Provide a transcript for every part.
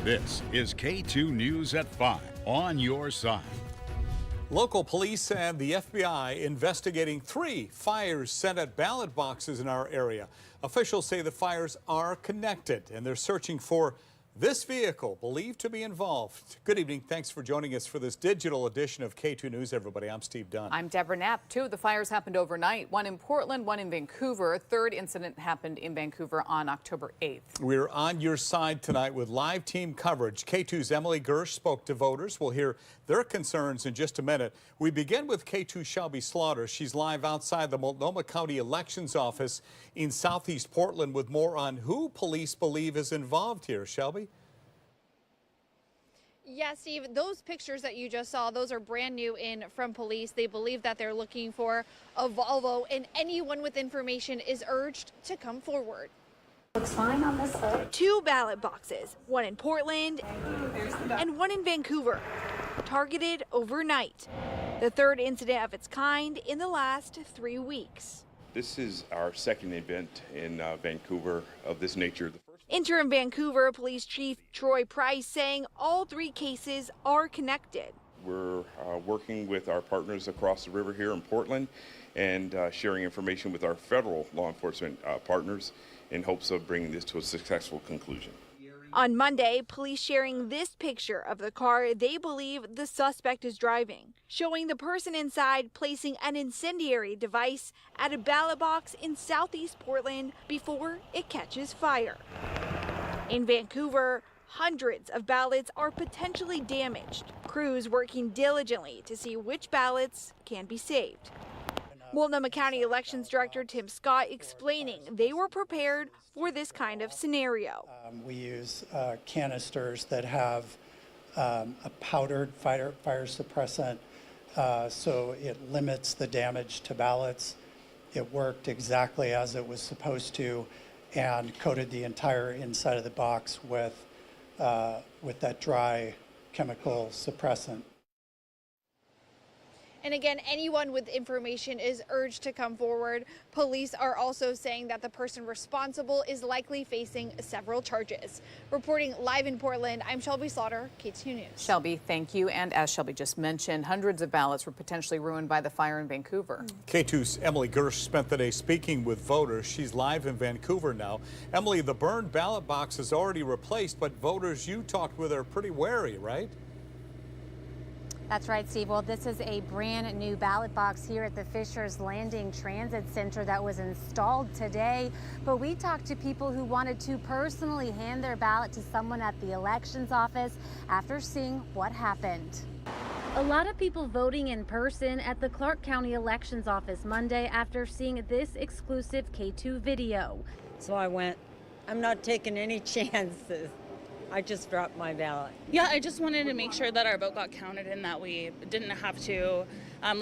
This is K2 News at 5 on your side. Local police and the FBI investigating 3 fires set at ballot boxes in our area. Officials say the fires are connected and they're searching for this vehicle believed to be involved. Good evening. Thanks for joining us for this digital edition of K2 News, everybody. I'm Steve Dunn. I'm Deborah Knapp. 2 of the fires happened overnight, one in Portland, one in Vancouver. A third incident happened in Vancouver on October 8th. We're on your side tonight with live team coverage. K2's Emily Gersh spoke to voters. We'll hear their concerns in just a minute. We begin with K2 Shelby Slaughter. She's live outside the Multnomah County Elections Office in southeast Portland with more on who police believe is involved here. Shelby? Yeah, Steve, those pictures that you just saw, those are brand new in from police. They believe that they're looking for a Volvo, and anyone with information is urged to come forward. Looks fine on this side. 2 ballot boxes, one in Portland and one in Vancouver, targeted overnight. The third incident of its kind in the last 3 weeks. This is our second event in Vancouver of this nature. Interim Vancouver Police Chief Troy Price saying all 3 cases are connected. We're working with our partners across the river here in Portland and sharing information with our federal law enforcement partners in hopes of bringing this to a successful conclusion. On Monday, police sharing this picture of the car they believe the suspect is driving, showing the person inside placing an incendiary device at a ballot box in southeast Portland before it catches fire. In Vancouver, hundreds of ballots are potentially damaged. Crews working diligently to see which ballots can be saved. Multnomah County Elections Director Tim Scott explaining they were prepared for this kind of scenario. We use canisters that have a powdered fire suppressant, so it limits the damage to ballots. It worked exactly as it was supposed to and coated the entire inside of the box with that dry chemical suppressant. And again, anyone with information is urged to come forward. Police are also saying that the person responsible is likely facing several charges. Reporting live in Portland, I'm Shelby Slaughter, K2 News. Shelby, thank you. And as Shelby just mentioned, hundreds of ballots were potentially ruined by the fire in Vancouver. K2's Emily Gersh spent the day speaking with voters. She's live in Vancouver now. Emily, the burned ballot box is already replaced, but voters you talked with are pretty wary, right? That's right, Steve. Well, this is a brand new ballot box here at the Fisher's Landing Transit Center that was installed today. But we talked to people who wanted to personally hand their ballot to someone at the elections office after seeing what happened. A lot of people voting in person at the Clark County Elections Office Monday after seeing this exclusive K2 video. So I went, I'm not taking any chances. I just dropped my ballot. Yeah, I just wanted to make sure that our vote got counted and that we didn't have to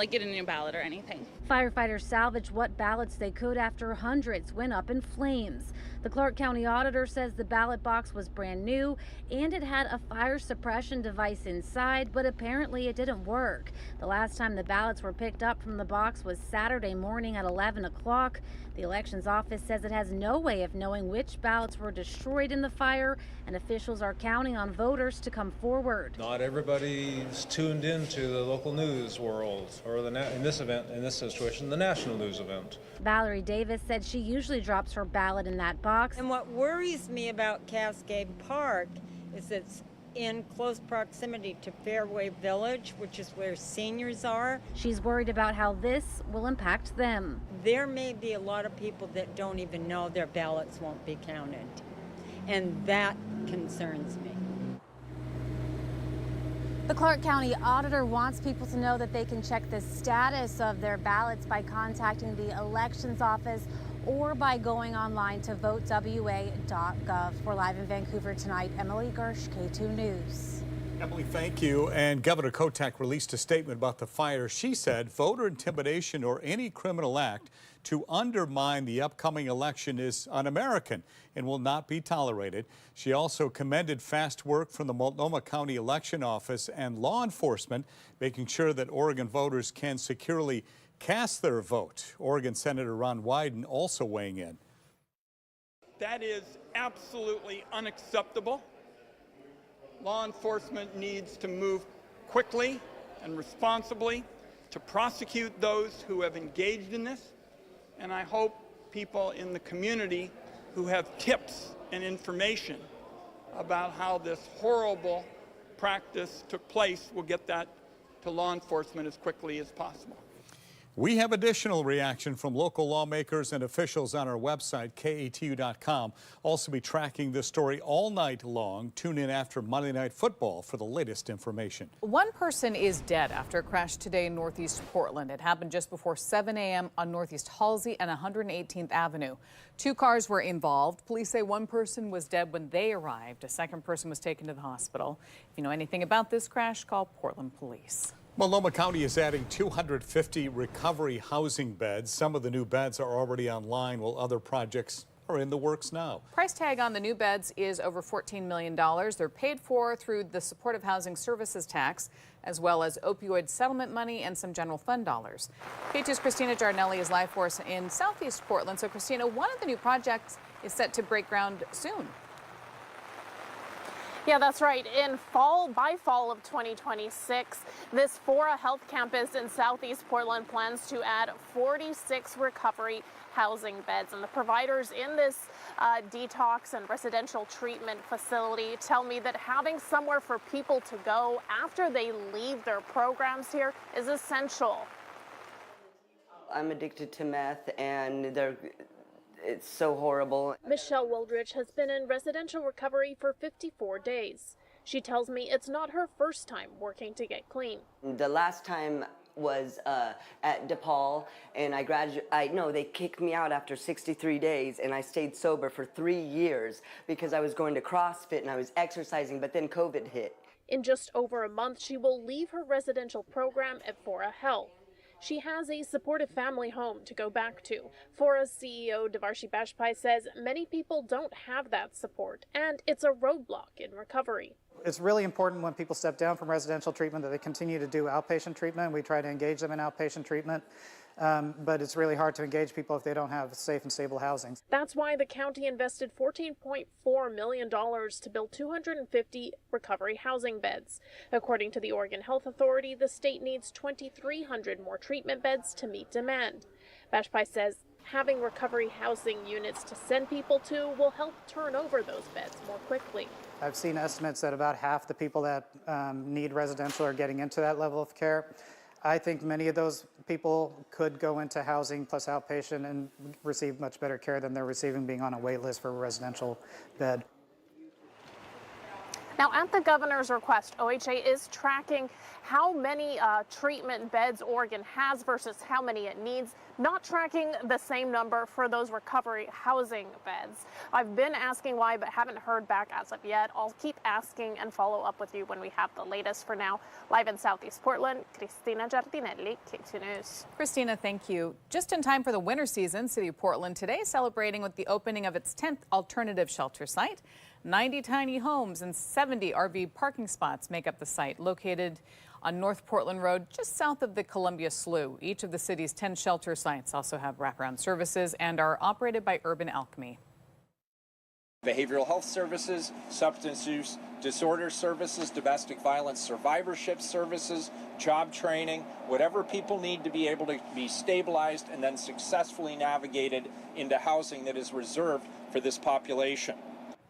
get a new ballot or anything. Firefighters salvaged what ballots they could after hundreds went up in flames. The Clark County auditor says the ballot box was brand new and it had a fire suppression device inside, but apparently it didn't work. The last time the ballots were picked up from the box was Saturday morning at 11 o'clock. The elections office says it has no way of knowing which ballots were destroyed in the fire, and officials are counting on voters to come forward. Not everybody's tuned into the local news world, or in this situation, the national news event. Valerie Davis said she usually drops her ballot in that box. And what worries me about Cascade Park is it's in close proximity to Fairway Village, which is where seniors are. She's worried about how this will impact them. There may be a lot of people that don't even know their ballots won't be counted, and that concerns me. The Clark County auditor wants people to know that they can check the status of their ballots by contacting the elections office or by going online to votewa.gov. We're live in Vancouver tonight. Emily Gersh, K2 News. Emily, thank you. And Governor Kotek released a statement about the fire. She said voter intimidation or any criminal act to undermine the upcoming election is un-American and will not be tolerated. She also commended fast work from the Multnomah County Election Office and law enforcement, making sure that Oregon voters can securely cast their vote. Oregon Senator Ron Wyden also weighing in. That is absolutely unacceptable. law enforcement needs to move quickly and responsibly to prosecute those who have engaged in this. And I hope people in the community who have tips and information about how this horrible practice took place will get that to law enforcement as quickly as possible. We have additional reaction from local lawmakers and officials on our website, KATU.com. Also be tracking this story all night long. Tune in after Monday Night Football for the latest information. One person is dead after a crash today in Northeast Portland. It happened just before 7 a.m. on Northeast Halsey and 118th Avenue. 2 cars were involved. Police say one person was dead when they arrived. A second person was taken to the hospital. If you know anything about this crash, call Portland Police. Multnomah County is adding 250 recovery housing beds. Some of the new beds are already online, while other projects are in the works now. Price tag on the new beds is over $14 million. They're paid for through the Supportive Housing Services tax, as well as opioid settlement money and some general fund dollars. K2's Christina Giardinelli is live for us in Southeast Portland. So, Christina, one of the new projects is set to break ground soon. Yeah, that's right. By fall of 2026, this Fora Health Campus in Southeast Portland plans to add 46 recovery housing beds. And the providers in this detox and residential treatment facility tell me that having somewhere for people to go after they leave their programs here is essential. I'm addicted to meth, and it's so horrible. Michelle Wildrich has been in residential recovery for 54 days. She tells me it's not her first time working to get clean. The last time was at DePaul, and they kicked me out after 63 days, and I stayed sober for 3 years because I was going to CrossFit and I was exercising, but then COVID hit. In just over a month, she will leave her residential program at Fora Health. She has a supportive family home to go back to. Fora's CEO, Devarshi Bajpai, says many people don't have that support, and it's a roadblock in recovery. It's really important when people step down from residential treatment that they continue to do outpatient treatment. We try to engage them in outpatient treatment, but it's really hard to engage people if they don't have safe and stable housing. That's why the county invested $14.4 million to build 250 recovery housing beds. According to the Oregon Health Authority, the state needs 2,300 more treatment beds to meet demand. Bajpai says having recovery housing units to send people to will help turn over those beds more quickly. I've seen estimates that about half the people that need residential are getting into that level of care. I think many of those people could go into housing plus outpatient and receive much better care than they're receiving being on a wait list for a residential bed. Now, at the governor's request, OHA is tracking how many treatment beds Oregon has versus how many it needs, not tracking the same number for those recovery housing beds. I've been asking why, but haven't heard back as of yet. I'll keep asking and follow up with you when we have the latest. For now, live in Southeast Portland, Christina Giardinelli, K2 News. Christina, thank you. Just in time for the winter season, City of Portland today celebrating with the opening of its 10th alternative shelter site. 90 tiny homes and 70 RV parking spots make up the site, located on North Portland Road, just south of the Columbia Slough. Each of the city's 10 shelter sites also have wraparound services and are operated by Urban Alchemy. Behavioral health services, substance use disorder services, domestic violence survivorship services, job training, whatever people need to be able to be stabilized and then successfully navigated into housing that is reserved for this population.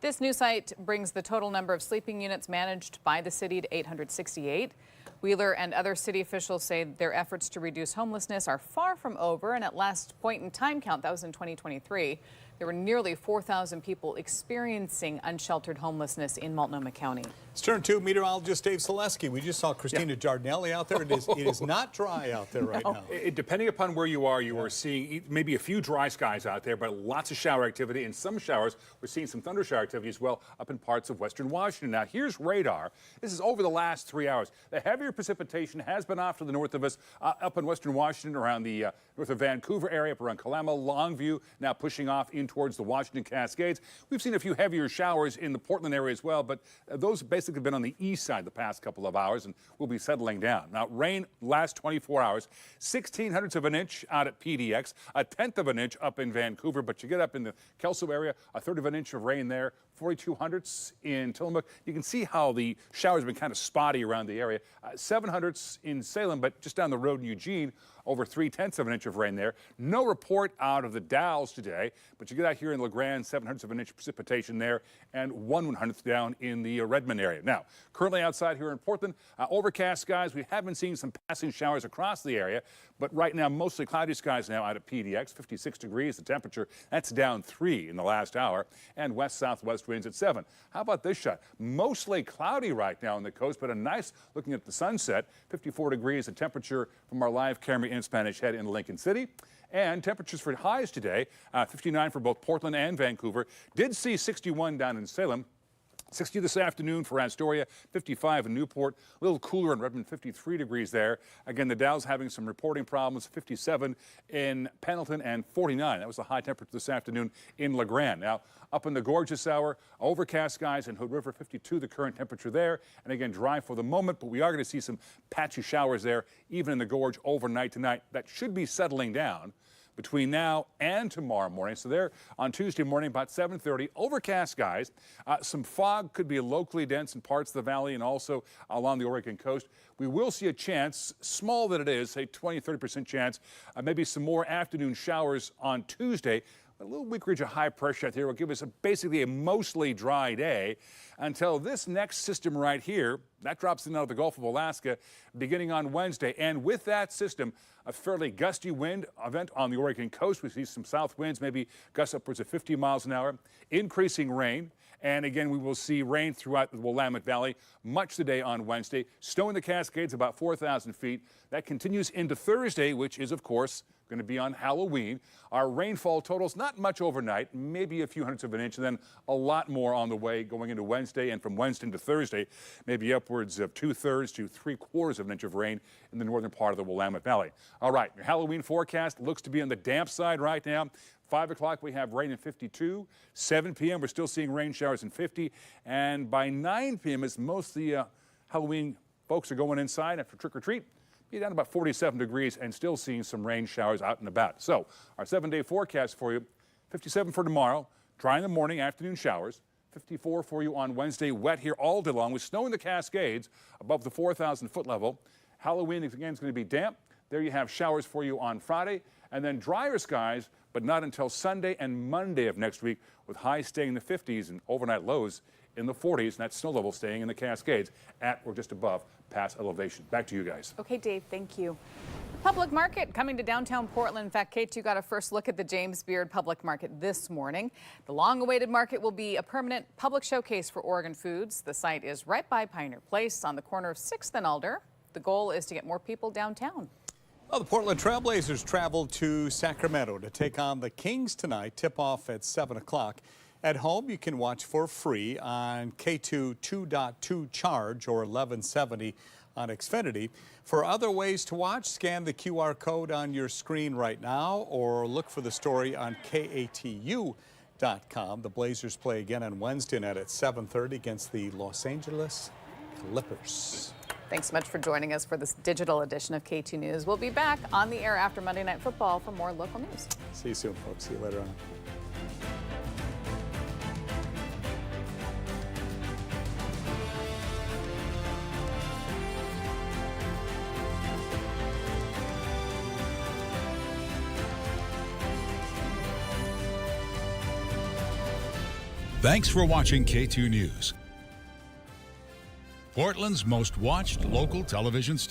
This new site brings the total number of sleeping units managed by the city to 868. Wheeler and other city officials say their efforts to reduce homelessness are far from over, and at last point in time count, that was in 2023, there were nearly 4,000 people experiencing unsheltered homelessness in Multnomah County. Let's turn to meteorologist Dave Salesky. We just saw Christina Giardinelli out there. It is not dry out there right now. Depending upon where you are seeing maybe a few dry skies out there, but lots of shower activity and some showers. We're seeing some thunder shower activity as well up in parts of western Washington. Now, here's radar. This is over the last 3 hours. The heavier precipitation has been off to the north of us, up in western Washington, around the north of Vancouver area, up around Kalama, Longview, now pushing off in towards the Washington Cascades. We've seen a few heavier showers in the Portland area as well, but those basically been on the east side the past couple of hours and will be settling down. Now, rain last 24 hours, 0.16 of an inch out at PDX, 1/10 of an inch up in Vancouver, but you get up in the Kelso area, 1/3 of an inch of rain there, 4200ths in Tillamook. You can see how the showers have been kind of spotty around the area. 700ths in Salem, but just down the road in Eugene, over 3/10 of an inch of rain there. No report out of the Dalles today, but you get out here in LeGrand, 7/100 of an inch precipitation there, and 1/100th down in the Redmond area. Now, currently outside here in Portland, overcast skies. We have been seeing some passing showers across the area, but right now mostly cloudy skies now out at PDX, 56 degrees. The temperature, that's down 3 in the last hour, and west-southwest winds at 7. How about this shot? Mostly cloudy right now on the coast, but a nice looking at the sunset, 54 degrees. The temperature from our live camera in Spanish Head in Lincoln City. And temperatures for highs today, 59 for both Portland and Vancouver. Did see 61 down in Salem. 60 this afternoon for Astoria, 55 in Newport, a little cooler in Redmond, 53 degrees there. Again, the Dow's having some reporting problems, 57 in Pendleton and 49. That was the high temperature this afternoon in LeGrand. Now, up in the gorge this hour, overcast skies in Hood River, 52 the current temperature there. And again, dry for the moment, but we are going to see some patchy showers there, even in the gorge overnight tonight. That should be settling down between now and tomorrow morning. So there on Tuesday morning, about 7:30, overcast skies. Some fog could be locally dense in parts of the valley and also along the Oregon coast. We will see a chance, small that it is, say 20-30% chance, maybe some more afternoon showers on Tuesday. A little weak ridge of high pressure out there will give us basically a mostly dry day until this next system right here, that drops in out of the Gulf of Alaska beginning on Wednesday. And with that system, a fairly gusty wind event on the Oregon coast. We see some south winds, maybe gusts upwards of 50 miles an hour, increasing rain. And again, we will see rain throughout the Willamette Valley much today on Wednesday. Snow in the Cascades about 4,000 feet. That continues into Thursday, which is, of course, going to be on Halloween. Our rainfall totals, not much overnight, maybe a few hundredths of an inch, and then a lot more on the way going into Wednesday. And from Wednesday to Thursday, maybe upwards of 2/3 to 3/4 of an inch of rain in the northern part of the Willamette Valley. All right, your Halloween forecast looks to be on the damp side right now. 5 o'clock, we have rain in 52. 7 p.m., we're still seeing rain showers in 50. And by 9 p.m., as most of the Halloween folks are going inside after trick-or-treat, be down about 47 degrees and still seeing some rain showers out and about. So our 7-day forecast for you, 57 for tomorrow, dry in the morning, afternoon showers. 54 for you on Wednesday, wet here all day long with snow in the Cascades above the 4,000-foot level. Halloween, again, is going to be damp. There you have showers for you on Friday, and then drier skies, but not until Sunday and Monday of next week, with highs staying in the 50s and overnight lows in the 40s, and that snow level staying in the Cascades at or just above pass elevation. Back to you guys. Okay, Dave, thank you. Public Market coming to downtown Portland. In fact, K2 got a first look at the James Beard Public Market this morning. The long-awaited market will be a permanent public showcase for Oregon foods. The site is right by Pioneer Place on the corner of 6th and Alder. The goal is to get more people downtown. Well, the Portland Trailblazers traveled to Sacramento to take on the Kings tonight. Tip-off at 7 o'clock. At home, you can watch for free on K2 2.2 Charge or 1170 on Xfinity. For other ways to watch, scan the QR code on your screen right now or look for the story on KATU.com. The Blazers play again on Wednesday night at 7:30 against the Los Angeles Clippers. Thanks so much for joining us for this digital edition of K2 News. We'll be back on the air after Monday Night Football for more local news. See you soon, folks. See you later on. Thanks for watching K2 News, Portland's most watched local television station.